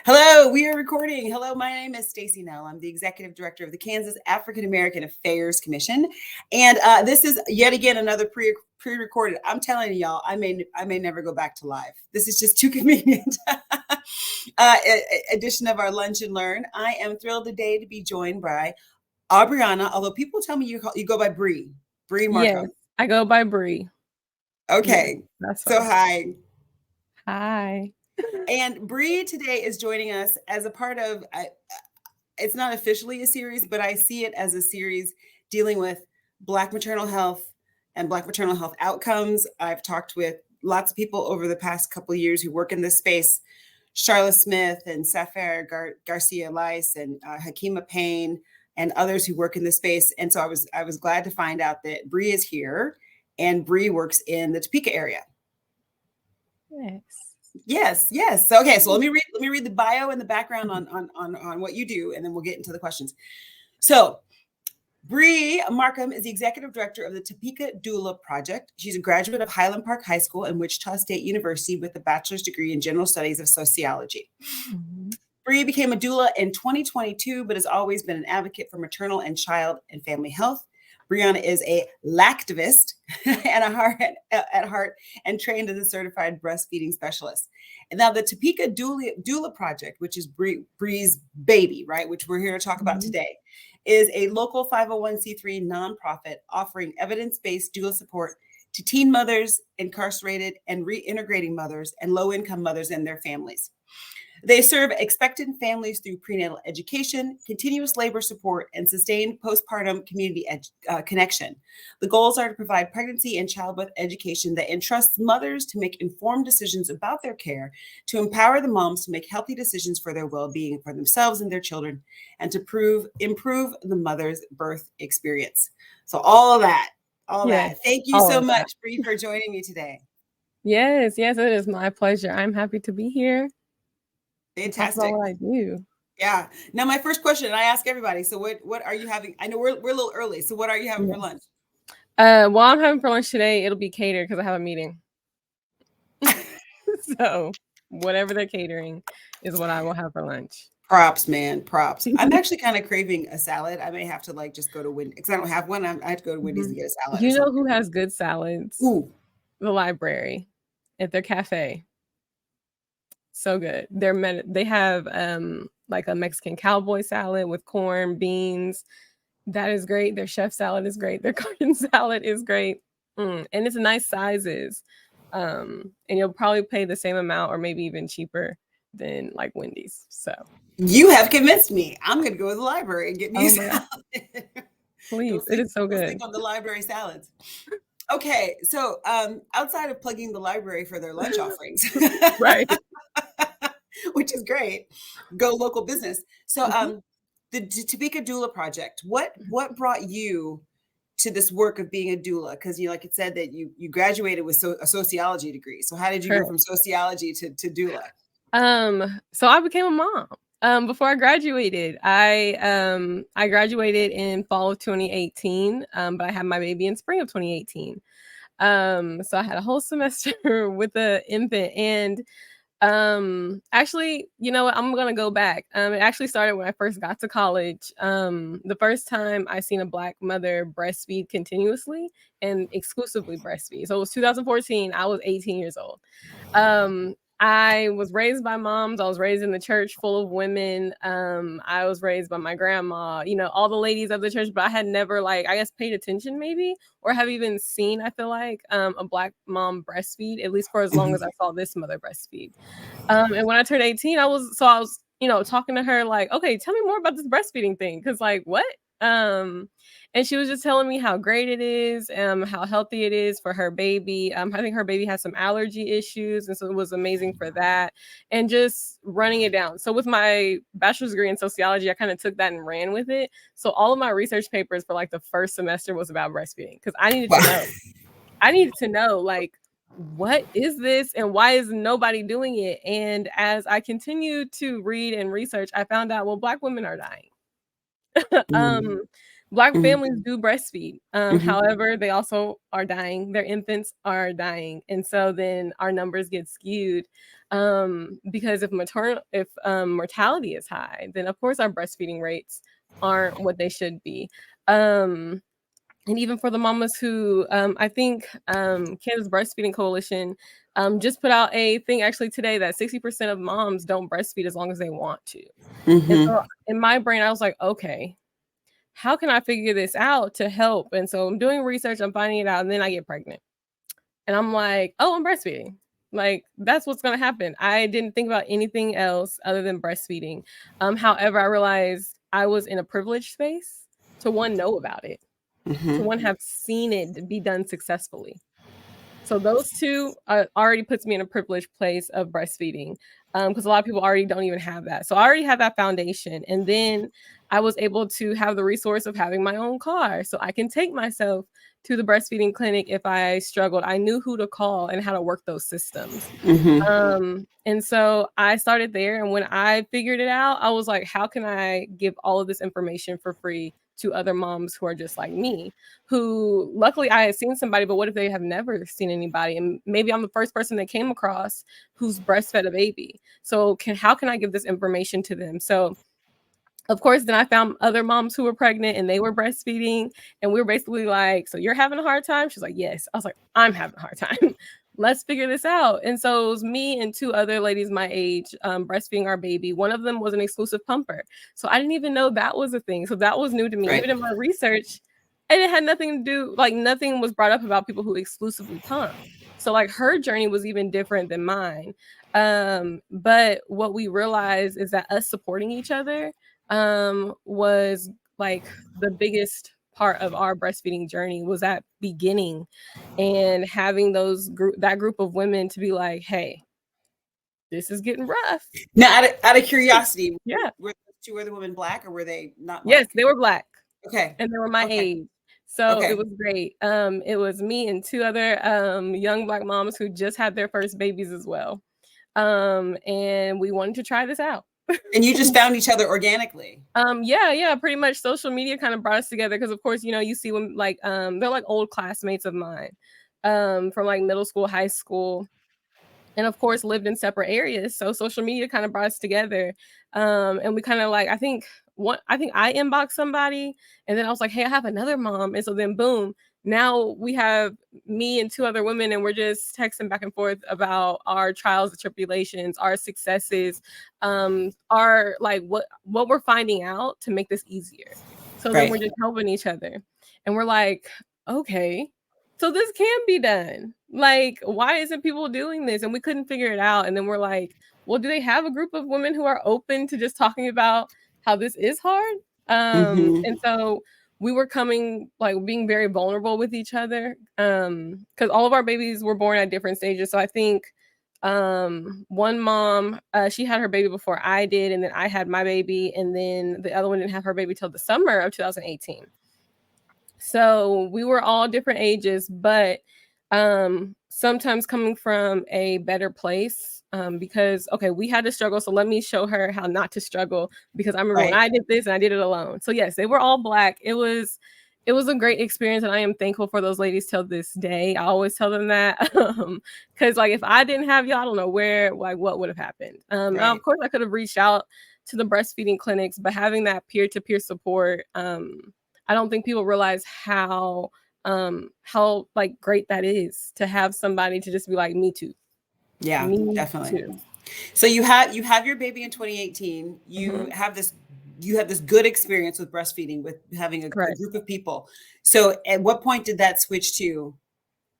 Hello, we are recording. Hello, my name is Stacy Nell. I'm the Executive Director of the Kansas African American Affairs Commission. And this is yet again another pre-recorded. I'm telling y'all, I may never go back to live. This is just too convenient. Edition of our Lunch and Learn. I am thrilled today to be joined by Abriona, although people tell me you go by Bree Markham. Yes, I go by Bree. Okay, yeah, that's so fine. Hi. And Bree today is joining us as a part of, it's not officially a series, but I see it as a series dealing with Black maternal health and Black maternal health outcomes. I've talked with lots of people over the past couple of years who work in this space, Charlotte Smith and Sapphire Garcia Lice and Hakima Payne and others who work in this space. And so I was glad to find out that Bree is here, and Bree works in the Topeka area. Yes. Okay, so let me read the bio and the background on what you do, and then we'll get into the questions. So Abriona Markham is the Executive Director of the Topeka Doula Project. She's a graduate of Highland Park High School and Wichita State University with a bachelor's degree in General Studies of Sociology. Abriona became a doula in 2022, but has always been an advocate for maternal and child and family health. Abriona is a lactivist at heart and trained as a certified breastfeeding specialist. And now the Topeka Doula Project, which is Bree's baby, right, which we're here to talk about today, is a local 501c3 nonprofit offering evidence-based doula support to teen mothers, incarcerated and reintegrating mothers, and low-income mothers and their families. They serve expectant families through prenatal education, continuous labor support, and sustained postpartum community connection. The goals are to provide pregnancy and childbirth education that entrusts mothers to make informed decisions about their care, to empower the moms to make healthy decisions for their well-being, for themselves and their children, and to improve the mother's birth experience. So all of that. Thank you so much, Bree, for joining me today. Yes, it is my pleasure. I'm happy to be here. Fantastic. That's what I do. Yeah. Now, my first question, and I ask everybody, so what are you having? I know we're a little early, so what are you having for lunch? Well, I'm having for lunch today, it'll be catered because I have a meeting. So whatever they're catering is what I will have for lunch. Props, man. Props. I'm actually kind of craving a salad. I may have to just go to Wendy's because I don't have one. I have to go to Wendy's to get a salad. You know who has good salads? Ooh. The library at their cafe. So good. They have like a Mexican cowboy salad with corn, beans. That is great. Their chef salad is great. Their garden salad is great. And it's nice sizes. And you'll probably pay the same amount or maybe even cheaper than like Wendy's. So you have convinced me. I'm going to go to the library and get me a salad. Please. It is so good. On the library salads. Okay. So outside of plugging the library for their lunch offerings. Right. Which is great. Go local business. So the Topeka Doula Project, what brought you to this work of being a doula? Because like it said that you graduated with a sociology degree. So how did you go from sociology to doula? So I became a mom. Before I graduated, I graduated in fall of 2018, but I had my baby in spring of 2018. So I had a whole semester with the infant, and actually, you know what, I'm gonna go back. It actually started when I first got to college. The first time I seen a Black mother breastfeed continuously and exclusively breastfeed. So it was 2014. I was 18 years old. I was raised by moms. I was raised in the church full of women. I was raised by my grandma, all the ladies of the church, but I had never paid attention maybe, or have even seen, I feel like, a Black mom breastfeed, at least for as long as I saw this mother breastfeed. And when I turned 18, I was talking to her like, okay, tell me more about this breastfeeding thing. Cause what? And she was just telling me how great it is, how healthy it is for her baby. I think her baby has some allergy issues, and so it was amazing for that. And just running it down. So with my bachelor's degree in sociology, I kind of took that and ran with it. So all of my research papers for the first semester was about breastfeeding because I needed to know. I needed to know what is this and why is nobody doing it? And as I continued to read and research, I found out, Black women are dying. Black Mhm. families do breastfeed. Mhm. However, they also are dying. Their infants are dying. And so then our numbers get skewed. Because if mortality is high, then of course our breastfeeding rates aren't what they should be. And even for the mamas who I think Kansas Breastfeeding Coalition just put out a thing actually today that 60% of moms don't breastfeed as long as they want to. And Mhm. so in my brain, I was like, okay, how can I figure this out to help? And so I'm doing research, I'm finding it out, and then I get pregnant. And I'm like, oh, I'm breastfeeding. Like, that's what's going to happen. I didn't think about anything else other than breastfeeding. However, I realized I was in a privileged space to one, know about it, to Mhm. one, have seen it be done successfully. So those two already puts me in a privileged place of breastfeeding, because a lot of people already don't even have that. So I already have that foundation. And then I was able to have the resource of having my own car. So I can take myself to the breastfeeding clinic if I struggled. I knew who to call and how to work those systems. Mhm. And so I started there. And when I figured it out, I was like, how can I give all of this information for free to other moms who are just like me, who luckily I had seen somebody, but what if they have never seen anybody? And maybe I'm the first person they came across who's breastfed a baby. So how can I give this information to them? So of course, then I found other moms who were pregnant and they were breastfeeding. And we were basically like, so you're having a hard time? She's like, yes. I was like, I'm having a hard time. Let's figure this out. And so it was me and two other ladies my age breastfeeding our baby. One of them was an exclusive pumper. So I didn't even know that was a thing. So that was new to me. Right. Even in my research, and it had nothing to do, like nothing was brought up about people who exclusively pump. So like her journey was even different than mine. But what we realized is that us supporting each other was like the biggest part of our breastfeeding journey, was that beginning, and having that group of women to be like, hey, this is getting rough. Now, out of curiosity, Yeah. were the two other women Black or were they not Yes, Black? they were Black. Okay. And they were my Okay. age. So it Okay. was great. It was me and two other young Black moms who just had their first babies as well. And we wanted to try this out. And you just found each other organically. Yeah, pretty much social media kind of brought us together because of course, you see when like they're like old classmates of mine from like middle school, high school, and of course lived in separate areas. So social media kind of brought us together. And we kind of like, I think I inboxed somebody and then I was like, hey, I have another mom. And so then boom, now we have me and two other women and we're just texting back and forth about our trials and tribulations, our successes, our like what we're finding out to make this easier. So then we're Right. just helping each other. And we're like, okay, so this can be done. Like, why isn't people doing this? And we couldn't figure it out. And then we're like, well, do they have a group of women who are open to just talking about how this is hard? Mhm. And so we were being very vulnerable with each other. Because all of our babies were born at different stages. So I think one mom, she had her baby before I did, and then I had my baby, and then the other one didn't have her baby till the summer of 2018. So we were all different ages, but sometimes coming from a better place, because okay, we had to struggle, so let me show her how not to struggle, because I remember when Right. I did this and I did it alone. So yes, they were all Black. It was a great experience, and I am thankful for those ladies till this day. I always tell them that, because like if I didn't have y'all, I don't know what would have happened. Now, Right. of course I could have reached out to the breastfeeding clinics, but having that peer-to-peer support, I don't think people realize how like great that is to have somebody to just be like, me too. Yeah, Me definitely. too. So you have your baby in 2018. Mhm. You have this good experience with breastfeeding, with having a Correct. group of people. So at what point did that switch to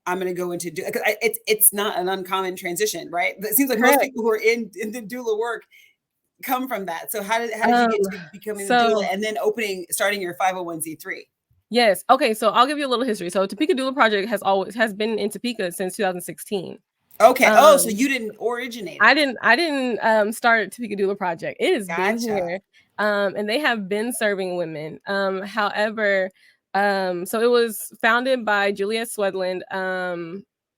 I'm going to go into because it's not an uncommon transition, right? It seems like most Correct. people who are in the doula work come from that. So how did you Um, get to becoming the doula so and then starting your 501(c)(3)? yes. Okay, so I'll give you a little history. So Topeka Doula Project has been in Topeka since 2016. Okay. Oh, so Um, you didn't originate I it. didn't I didn't start Topeka Doula Project. It has been Gotcha. here. And they have been serving women. However, so it was founded by Juliet Swedland.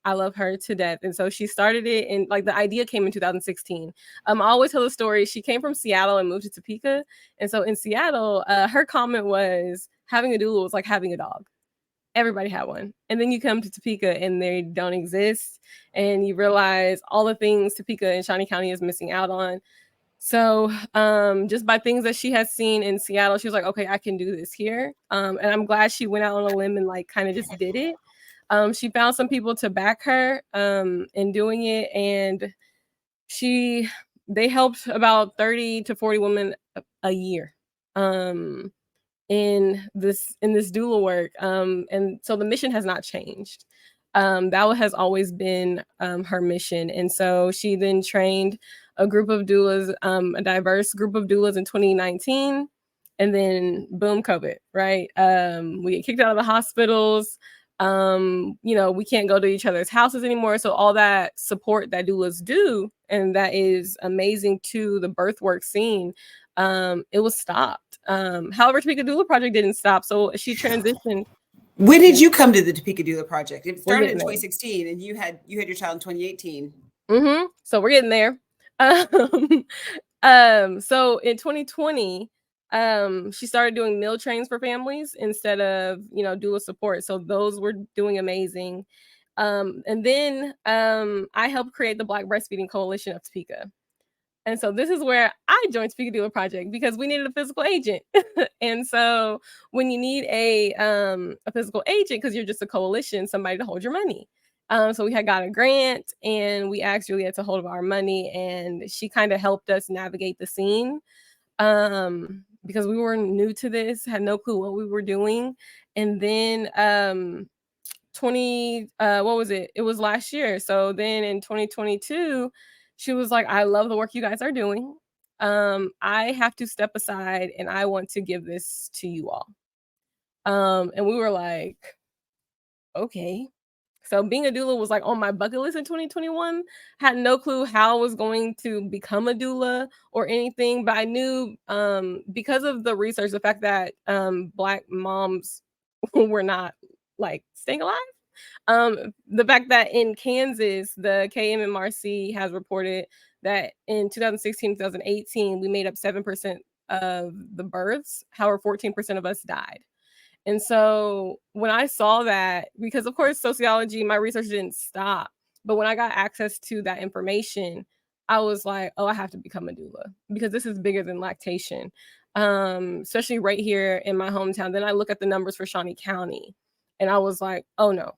I love her to death. And so she started it, and like the idea came in 2016. I always tell the story. She came from Seattle and moved to Topeka. And so in Seattle, her comment was having a doula was like having a dog. Everybody had one. And then you come to Topeka and they don't exist. And you realize all the things Topeka and Shawnee County is missing out on. So just by things that she has seen in Seattle, she was like, okay, I can do this here. And I'm glad she went out on a limb and like kind of just did it. She found some people to back her in doing it. And they helped about 30 to 40 women a year. In this doula work. And so the mission has not changed. That has always been her mission. And so she then trained a group of doulas, a diverse group of doulas in 2019. And then boom, COVID, right? We get kicked out of the hospitals. We can't go to each other's houses anymore. So all that support that doulas do, and that is amazing to the birth work scene, it was stopped. However, Topeka Doula Project didn't stop. So she transitioned. When did you come to the Topeka Doula Project? It started in there. 2016, and you had your child in 2018. So we're getting there. So in 2020, she started doing meal trains for families instead of doula support. So those were doing amazing. And then I helped create the Black Breastfeeding Coalition of Topeka. And so this is where I joined Topeka Doula Project because we needed a physical agent. And so when you need a physical agent, because you're just a coalition, somebody to hold your money. So we had got a grant, and we asked Juliet to hold our money, and she kind of helped us navigate the scene because we were new to this, had no clue what we were doing. And then it was last year. So then in 2022, she was like, I love the work you guys are doing. I have to step aside and I want to give this to you all. And we were like, okay. So being a doula was like on my bucket list in 2021. Had no clue how I was going to become a doula or anything, but I knew because of the research, the fact that Black moms were not like staying alive. The fact that in Kansas, the KMMRC has reported that in 2016, 2018, we made up 7% of the births. However, 14% of us died. And so when I saw that, because of course, sociology, my research didn't stop. But when I got access to that information, I was like, oh, I have to become a doula because this is bigger than lactation, especially right here in my hometown. Then I look at the numbers for Shawnee County and I was like, oh, no.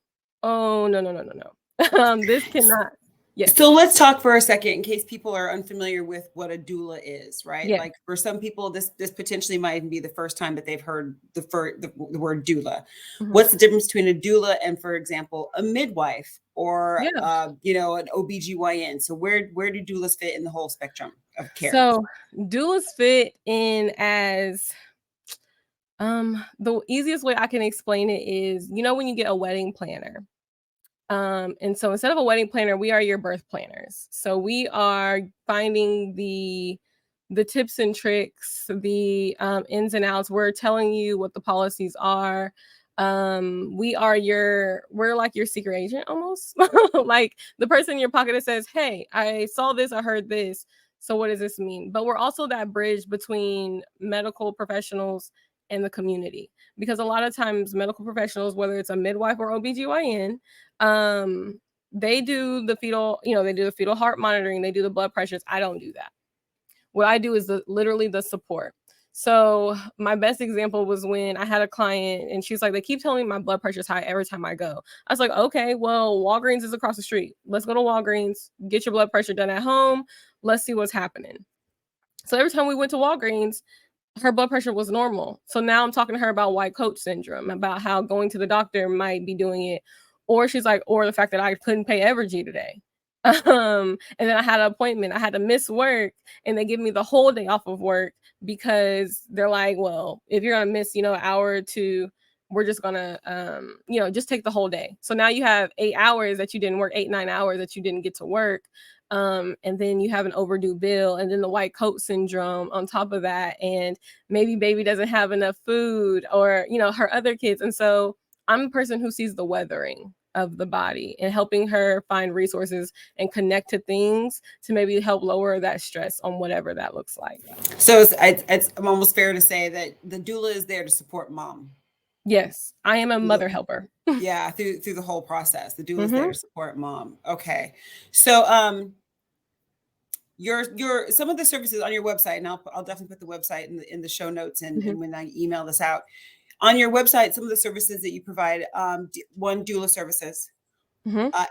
This cannot. Yes. So let's talk for a second in case people are unfamiliar with what a doula is, right? Yeah. Like for some people, this potentially might even be the first time that they've heard the word doula. Mm-hmm. What's the difference between a doula and, for example, a midwife or an OBGYN? So where do doulas fit in the whole spectrum of care? So doulas fit in as the easiest way I can explain it is, when you get a wedding planner. And so instead of a wedding planner, we are your birth planners. So we are finding the tips and tricks, the ins and outs. We're telling you what the policies are. We're like your secret agent almost. Like the person in your pocket that says, hey, I saw this, I heard this. So what does this mean? But we're also that bridge between medical professionals and the community, because a lot of times medical professionals, whether it's a midwife or OBGYN, they do the fetal heart monitoring, they do the blood pressures. I don't do that. What I do is literally the support. So my best example was when I had a client and she's like, they keep telling me my blood pressure is high every time I go. I was like, okay, well, Walgreens is across the street. Let's go to Walgreens, get your blood pressure done at home. Let's see what's happening. So every time we went to Walgreens, her blood pressure was normal. So now I'm talking to her about white coat syndrome, about how going to the doctor might be doing it. Or she's like, or the fact that I couldn't pay Evergy today. And then I had an appointment. I had to miss work and they give me the whole day off of work because they're like, well, if you're going to miss, an hour or two, we're just going to, just take the whole day. So now you have 8 hours that you didn't work, 8-9 hours that you didn't get to work. And then you have an overdue bill and then the white coat syndrome on top of that. And maybe baby doesn't have enough food or, her other kids. And so I'm a person who sees the weathering. of the body and helping her find resources and connect to things to maybe help lower that stress on whatever that looks like. So it's almost fair to say that the doula is there to support mom. Yes, I am a mother helper. Yeah, through the whole process. The doula is there to support mom. Okay. So your some of the services on your website, and I'll definitely put the website in the show notes and when I email this out. On your website, some of the services that you provide, one, doula services,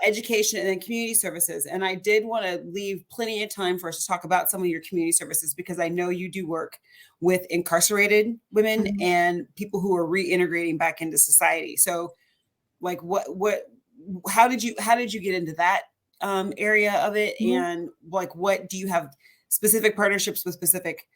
education, and then community services. And I did want to leave plenty of time for us to talk about some of your community services, because I know you do work with incarcerated women and people who are reintegrating back into society. So like how did you get into that area of it? And like, what do you have specific partnerships with specific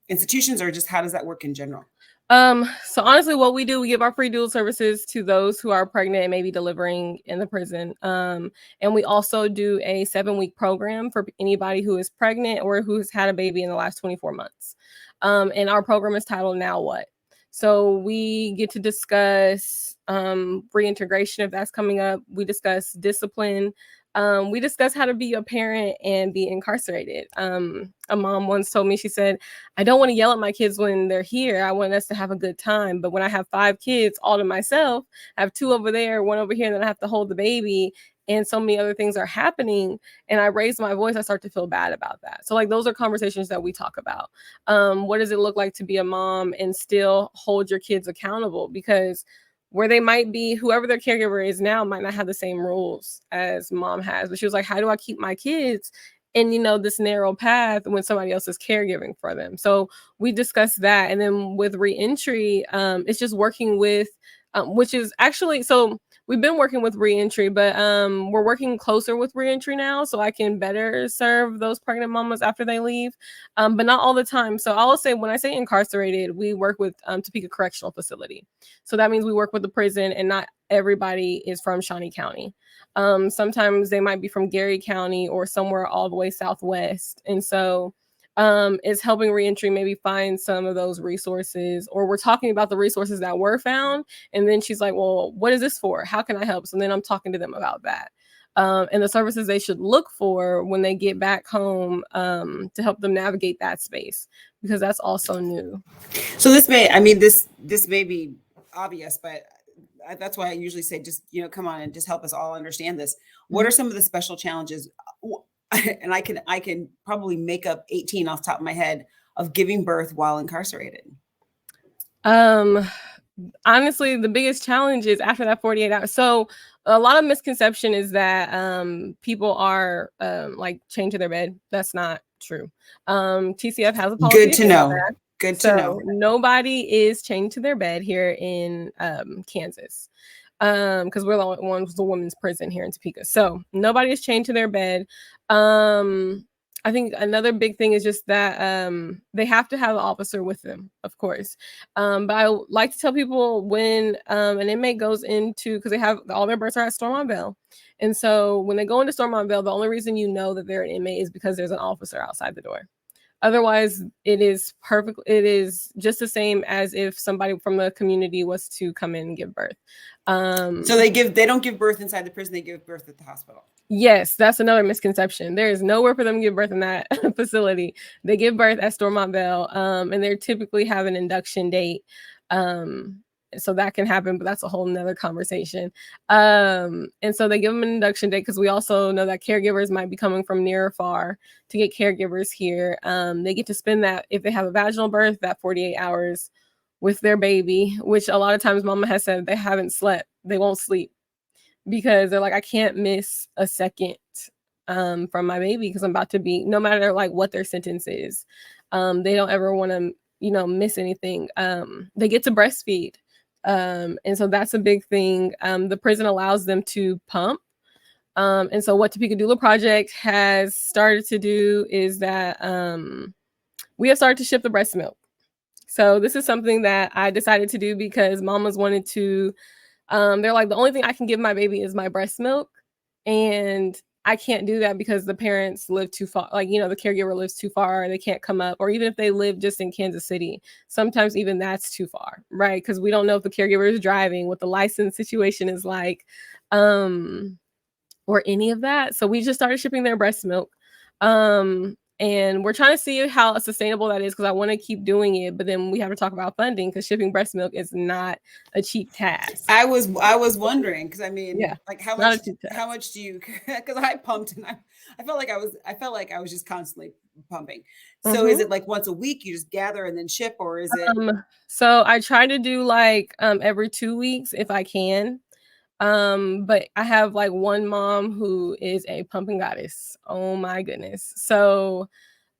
institutions, or just how does that work in general? So honestly, what we do, we give our free doula services to those who are pregnant and maybe delivering in the prison. And we also do a 7-week program for anybody who is pregnant or who's had a baby in the last 24 months. And our program is titled Now What? So we get to discuss reintegration if that's coming up. We discuss discipline. We discuss how to be a parent and be incarcerated. A mom once told me, she said, I don't want to yell at my kids when they're here. I want us to have a good time. But when I have 5 kids all to myself, I have 2 over there, 1 over here, and then I have to hold the baby, and so many other things are happening, and I raise my voice, I start to feel bad about that. So like, those are conversations that we talk about. What does it look like to be a mom and still hold your kids accountable? Because where they might be, whoever their caregiver is now might not have the same rules as mom has. But she was like, how do I keep my kids in, this narrow path when somebody else is caregiving for them? So we discussed that. And then with reentry, it's just working with, which is actually, so we've been working with reentry, but we're working closer with reentry now, so I can better serve those pregnant mamas after they leave, but not all the time. So I'll say, when I say incarcerated, we work with Topeka Correctional Facility. So that means we work with the prison, and not everybody is from Shawnee County. Sometimes they might be from Gary County or somewhere all the way southwest. And so is helping reentry maybe find some of those resources, or we're talking about the resources that were found. And then she's like, well, what is this for? How can I help? So then I'm talking to them about that. And the services they should look for when they get back home to help them navigate that space, because that's also new. So this may be obvious, but that's why I usually say, just, come on and just help us all understand this. What are some of the special challenges? And I can probably make up 18 off the top of my head of giving birth while incarcerated. Honestly, the biggest challenge is after that 48 hours. So a lot of misconception is that people are like chained to their bed. That's not true. TCF has a policy. Good to know. Good to know. Nobody is chained to their bed here in Kansas. Because we're the only ones, the women's prison here in Topeka. So nobody is chained to their bed. I think another big thing is just that they have to have an officer with them, of course. But I like to tell people, when an inmate goes into, because they have all their births are at Stormont Bell. And so when they go into Stormont Bell, the only reason you know that they're an inmate is because there's an officer outside the door. Otherwise, it is perfect. It is just the same as if somebody from the community was to come in and give birth. So they don't give birth inside the prison, they give birth at the hospital. Yes, that's another misconception. There is nowhere for them to give birth in that facility. They give birth at Stormont Bell, and they typically have an induction date. So that can happen, but that's a whole nother conversation. And so they give them an induction date, because we also know that caregivers might be coming from near or far to get caregivers here. They get to spend that, if they have a vaginal birth, that 48 hours with their baby, which a lot of times mama has said they haven't slept. They won't sleep because they're like, I can't miss a second from my baby, because I'm about to be, no matter like what their sentence is. They don't ever want to, miss anything. They get to breastfeed. And so that's a big thing. The prison allows them to pump. And so what Topeka Doula Project has started to do is that we have started to ship the breast milk. So this is something that I decided to do because mamas wanted to, they're like, the only thing I can give my baby is my breast milk. And I can't do that because the parents live too far. Like, you know, the caregiver lives too far. They can't come up. Or even if they live just in Kansas City, sometimes even that's too far, right? Because we don't know if the caregiver is driving, what the license situation is like, or any of that. So we just started shipping their breast milk. And we're trying to see how sustainable that is because I want to keep doing it. But then we have to talk about funding because shipping breast milk is not a cheap task. I was wondering because I mean, Yeah, like not a cheap task. how much do you? Because I pumped and I felt like I was just constantly pumping. So is it like once a week you just gather and then ship, or is it? So I try to do like every 2 weeks if I can. But I have like one mom who is a pumping goddess. Oh my goodness. So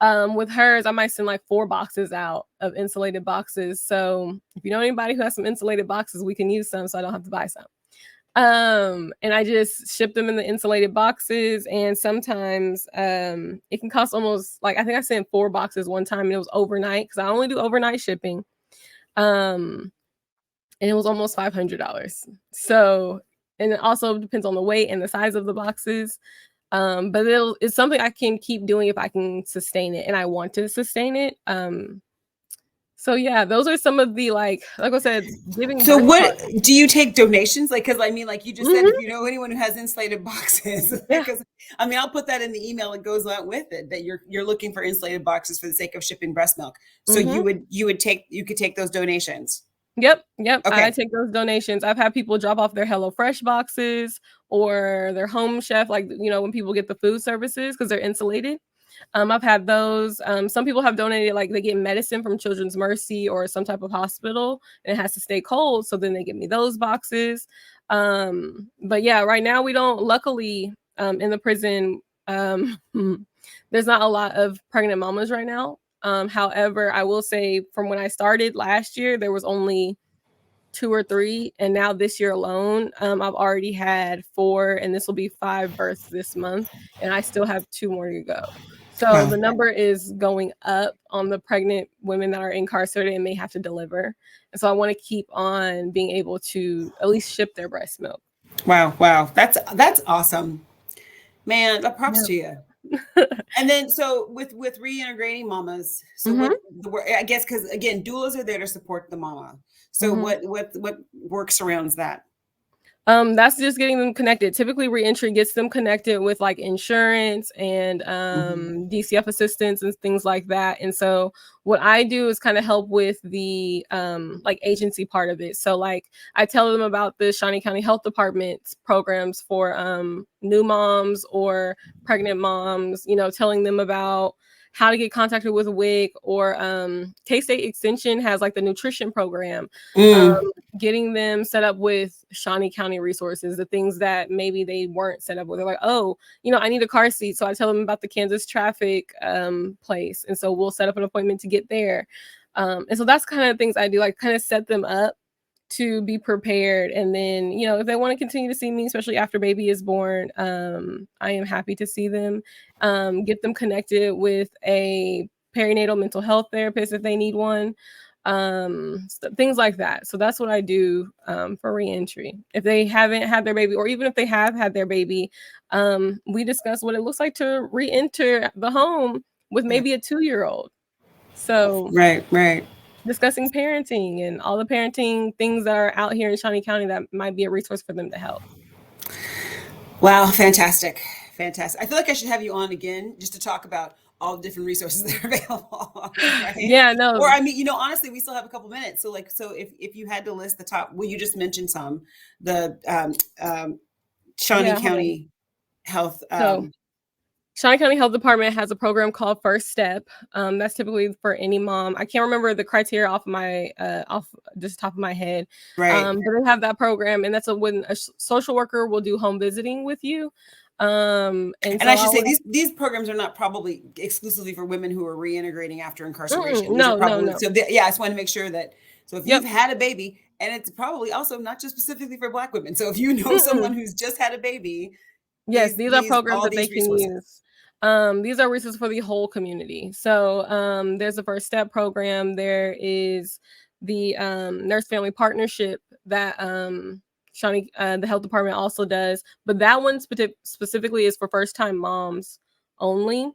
with hers, I might send like 4 boxes out of insulated boxes. So if you know anybody who has some insulated boxes, we can use some so I don't have to buy some. And I just ship them in the insulated boxes. And sometimes it can cost almost like I think I sent 4 boxes one time and it was overnight because I only do overnight shipping. And it was almost $500. So, and it also depends on the weight and the size of the boxes. But it's something I can keep doing if I can sustain it, and I want to sustain it. So yeah, those are some of the like I said, giving. So what do you take donations? Like, because I mean, like you just said, if you know anyone who has insulated boxes, because I mean, I'll put that in the email that goes out with it that you're looking for insulated boxes for the sake of shipping breast milk. So you could take those donations. Yep. Okay. I take those donations. I've had people drop off their HelloFresh boxes or their Home Chef, like, you know, when people get the food services because they're insulated. I've had those. Some people have donated, like they get medicine from Children's Mercy or some type of hospital and it has to stay cold. So then they give me those boxes. But yeah, right now we don't, luckily in the prison, there's not a lot of pregnant mamas right now. However, I will say from when I started last year, there was only 2 or 3. And now this year alone, I've already had 4 and this will be 5 births this month. And I still have 2 more to go. So the number is going up on the pregnant women that are incarcerated and may have to deliver. And so I want to keep on being able to at least ship their breast milk. Wow. That's awesome. Man, props to you. And then so with reintegrating mamas, so I guess because again, doulas are there to support the mama. So what work surrounds that? That's just getting them connected. Typically reentry gets them connected with like insurance and DCF assistance and things like that. And so what I do is kind of help with the like agency part of it. So like I tell them about the Shawnee County Health Department's programs for new moms or pregnant moms, you know, telling them about how to get contacted with WIC, or K-State Extension has like the nutrition program, getting them set up with Shawnee County resources, the things that maybe they weren't set up with. They're like, oh, you know, I need a car seat. So I tell them about the Kansas traffic place. And so we'll set up an appointment to get there. And so that's kind of things I do, like kind of set them up to be prepared. And then, you know, if they want to continue to see me, especially after baby is born, I am happy to see them, get them connected with a perinatal mental health therapist if they need one, things like that. So that's what I do for reentry. If they haven't had their baby, or even if they have had their baby, we discuss what it looks like to reenter the home with maybe a 2-year-old. So right. Discussing parenting and all the parenting things that are out here in Shawnee County that might be a resource for them to help. Wow, fantastic. I feel like I should have you on again just to talk about all the different resources that are available. Right? Yeah, no. Or I mean, you know, honestly, we still have a couple minutes. So like, so if you had to list the top, well, you just mentioned some, the Shawnee County Health. Shawnee County Health Department has a program called First Step. That's typically for any mom. I can't remember the criteria off just top of my head. Right. But they have that program, and that's when a social worker will do home visiting with you. And so I should say these programs are not probably exclusively for women who are reintegrating after incarceration. No. So I just want to make sure that, so if you've had a baby, and it's probably also not just specifically for Black women. So if you know someone who's just had a baby, yes, these are programs that they can use. These are resources for the whole community. So there's a First Step program. There is the Nurse Family Partnership that Shawnee, the health department also does, but that one specifically is for first-time moms only.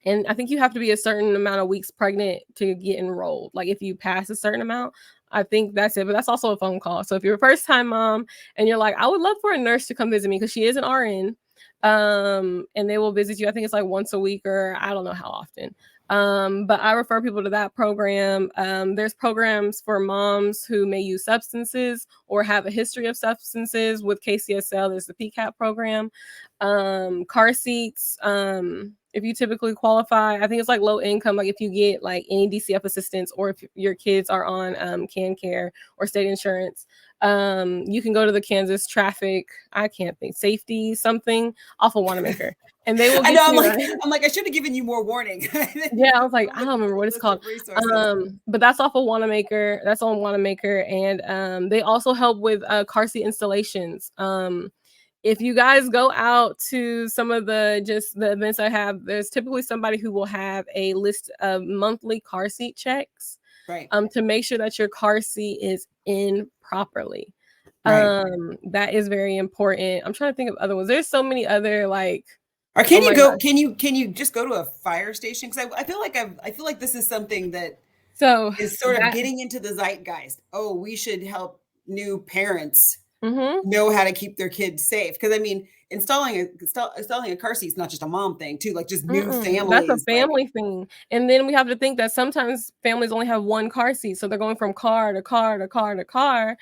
And I think you have to be a certain amount of weeks pregnant to get enrolled. Like if you pass a certain amount, I think that's it. But that's also a phone call. So if you're a first-time mom and you're like, I would love for a nurse to come visit me because she is an RN, and they will visit you. I think it's like once a week or I don't know how often. But I refer people to that program. There's programs for moms who may use substances or have a history of substances with KCSL. There's the PCAP program. Car seats. If you typically qualify, I think it's like low income, like if you get like any DCF assistance or if your kids are on Can Care or state insurance, you can go to the Kansas traffic, I can't think, safety something off of Wanamaker. And they will get I know, you. I'm like, I should have given you more warning. Yeah, I was like, I don't remember what it's called. But that's off of Wanamaker. That's on Wanamaker. And they also help with car seat installations. If you guys go out to some of the events I have, there's typically somebody who will have a list of monthly car seat checks, right? To make sure that your car seat is in properly. Right. That is very important. I'm trying to think of other ones. There's so many other like. Or can you go? Gosh. Can you just go to a fire station? Because I feel like this is something that is sort of getting into the zeitgeist. Oh, we should help new parents. Know how to keep their kids safe. Because I mean, installing a car seat is not just a mom thing too, like just new families. That's a family thing. And then we have to think that sometimes families only have one car seat. So they're going from car to car to car to car.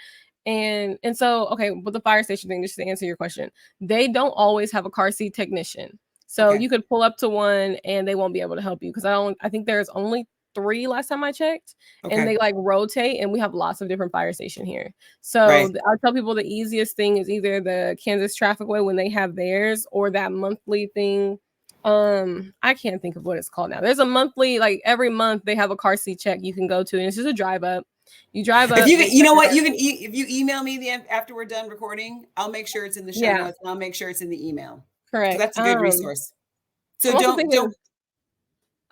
And so, okay, with the fire station thing, just to answer your question, they don't always have a car seat technician. So you could pull up to one and they won't be able to help you. Because I think there's only 3 last time I checked, and they like rotate, and we have lots of different fire station here. So I tell people the easiest thing is either the Kansas Trafficway when they have theirs, or that monthly thing. I can't think of what it's called now. There's a monthly, like every month they have a car seat check you can go to, and it's just a drive up. You drive up. You know what? If you email me after we're done recording, I'll make sure it's in the show notes, and I'll make sure it's in the email. Correct. That's a good resource. So don't.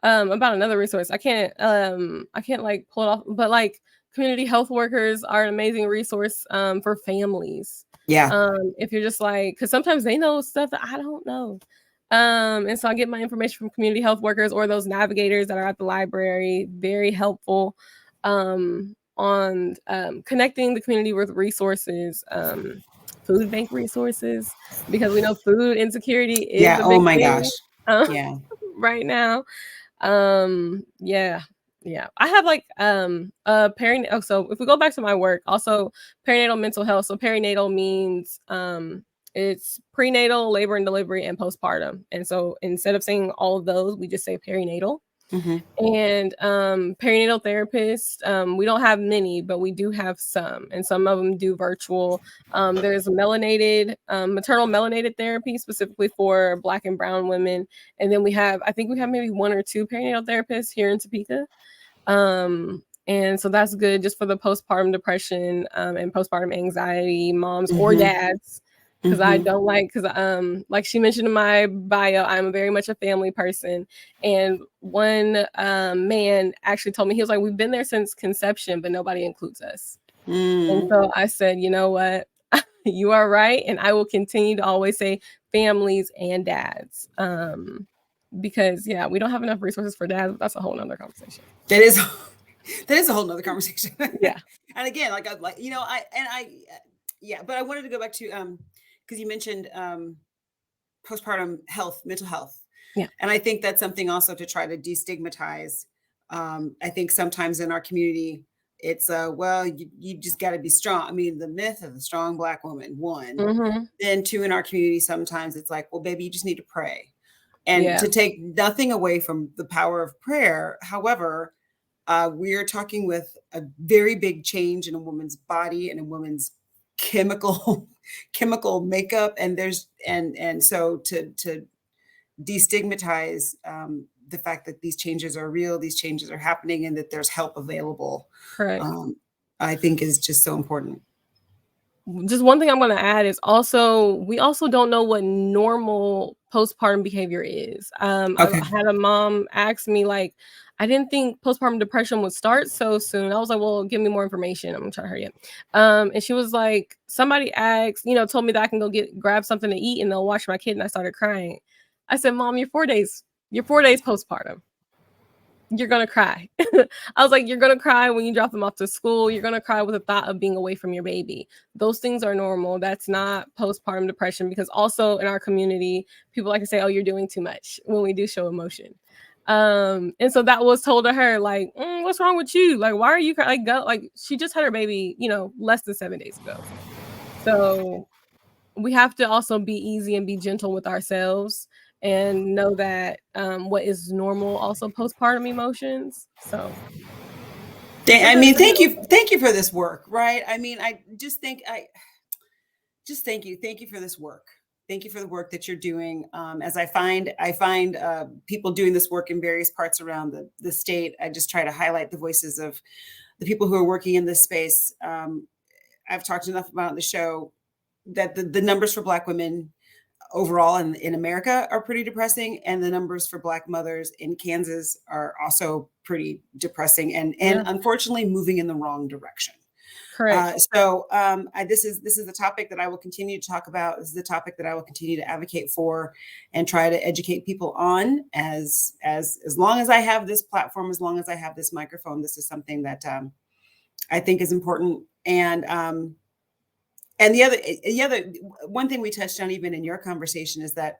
About another resource. I can't like pull it off, but like community health workers are an amazing resource for families. Yeah. If you're just like, because sometimes they know stuff that I don't know. And so I get my information from community health workers or those navigators that are at the library. Very helpful on connecting the community with resources, food bank resources, because we know food insecurity is a big thing. Gosh. Right now. I have like perinatal. So if we go back to my work, also perinatal mental health. So perinatal means it's prenatal, labor and delivery, and postpartum. And so instead of saying all of those, we just say perinatal. And perinatal therapists, we don't have many, but we do have some, and some of them do virtual. There's maternal melanated therapy specifically for Black and brown women, and then I think we have maybe 1 or 2 perinatal therapists here in Topeka. And so that's good just for the postpartum depression and postpartum anxiety moms or dads. Because I don't like she mentioned in my bio, I'm very much a family person. And one man actually told me, he was like, we've been there since conception, but nobody includes us. And so I said, you know what? You are right. And I will continue to always say families and dads. Because we don't have enough resources for dads. But that's a whole nother conversation. That is a whole nother conversation. Yeah. And again, but I wanted to go back to because you mentioned postpartum health, mental health. Yeah. And I think that's something also to try to destigmatize. I think sometimes in our community, it's you just got to be strong. I mean, the myth of the strong Black woman, 1. Then 2, in our community, sometimes it's like, well, baby, you just need to pray. And to take nothing away from the power of prayer. However, we are talking with a very big change in a woman's body and a woman's chemical makeup, and so to destigmatize the fact that these changes are real, these changes are happening, and that there's help available. Correct. I think is just so important. Just one thing I'm going to add is we also don't know what normal postpartum behavior is. I've had a mom ask me like, I didn't think postpartum depression would start so soon. I was like, well, give me more information. I'm gonna try to hurry up. And she was like, somebody asked, told me that I can go grab something to eat and they'll watch my kid. And I started crying. I said, Mom, you're 4 days postpartum. You're gonna cry. I was like, you're gonna cry when you drop them off to school. You're gonna cry with the thought of being away from your baby. Those things are normal. That's not postpartum depression, because also in our community, people like to say, oh, you're doing too much when we do show emotion. And so that was told to her, like, what's wrong with you? Like, why are you crying? Like, go, like, she just had her baby, less than 7 days ago. So we have to also be easy and be gentle with ourselves and know that what is normal also postpartum emotions. So I mean, thank you for this work, right? I mean, I just think thank you for this work. Thank you for the work that you're doing. As I find people doing this work in various parts around the state, I just try to highlight the voices of the people who are working in this space. I've talked enough about the show that the numbers for Black women overall in America are pretty depressing, and the numbers for Black mothers in Kansas are also pretty depressing and unfortunately moving in the wrong direction. Correct. This is the topic that I will continue to talk about. This is the topic that I will continue to advocate for and try to educate people on as long as I have this platform, as long as I have this microphone. This is something that I think is important. And the other one thing we touched on even in your conversation is that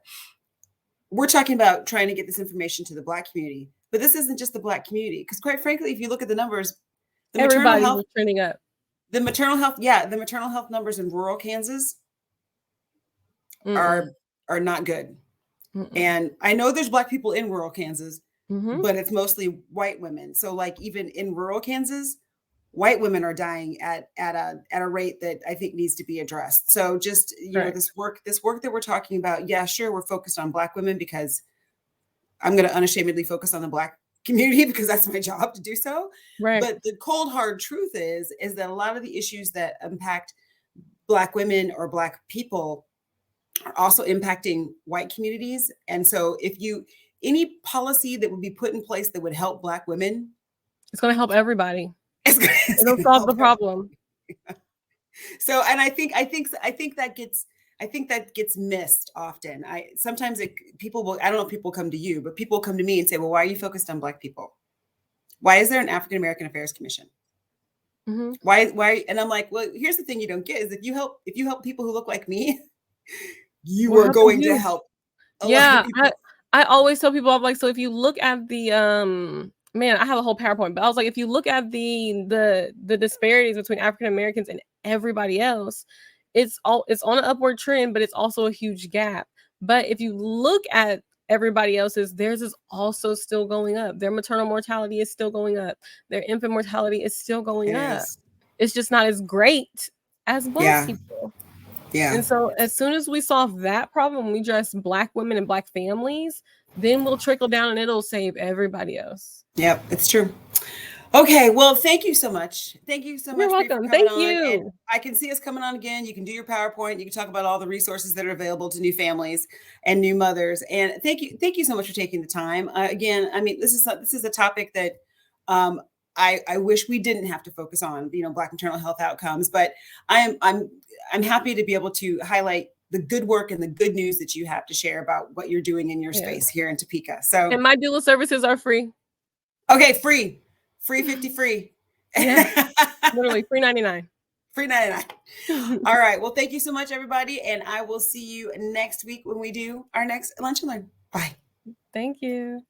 we're talking about trying to get this information to the Black community, but this isn't just the Black community, because quite frankly, if you look at the numbers, everybody was trending up. The maternal health numbers in rural Kansas are not good. And I know there's Black people in rural Kansas, but it's mostly white women. So like even in rural Kansas, white women are dying at a rate that I think needs to be addressed. So just, this work that we're talking about, yeah, sure, we're focused on Black women because I'm going to unashamedly focus on the Black community because that's my job to do so. Right. But the cold, hard truth is that a lot of the issues that impact Black women or Black people are also impacting white communities. And so any policy that would be put in place that would help Black women, it's going to help everybody. It'll solve the problem. So, and I think that gets missed often. Sometimes people will, I don't know if people come to you, but people come to me and say, well, why are you focused on Black people? Why is there an African American Affairs Commission? Why? And I'm like, well, here's the thing you don't get is if you help people who look like me, you are going to help. I always tell people, I'm like, so if you look at the man, I have a whole PowerPoint, but I was like, if you look at the disparities between African Americans and everybody else, it's on an upward trend, but it's also a huge gap. But if you look at everybody else's, theirs is also still going up. Their maternal mortality is still going up. Their infant mortality is still going up. It's just not as great as Black people. Yeah. And so as soon as we solve that problem, we address Black women and Black families, then we'll trickle down and it'll save everybody else. Yep, it's true. Okay, well, thank you so much. Thank you so much. You're welcome. Thank you. And I can see us coming on again. You can do your PowerPoint. You can talk about all the resources that are available to new families and new mothers. And thank you so much for taking the time. Again, I mean, this is a topic that I wish we didn't have to focus on, Black maternal health outcomes. But I'm happy to be able to highlight the good work and the good news that you have to share about what you're doing in your space here in Topeka. So, and my doula services are free. Okay, free 50 free. Yeah, literally free 99. Free 99. All right. Well, thank you so much, everybody. And I will see you next week when we do our next Lunch and Learn. Bye. Thank you.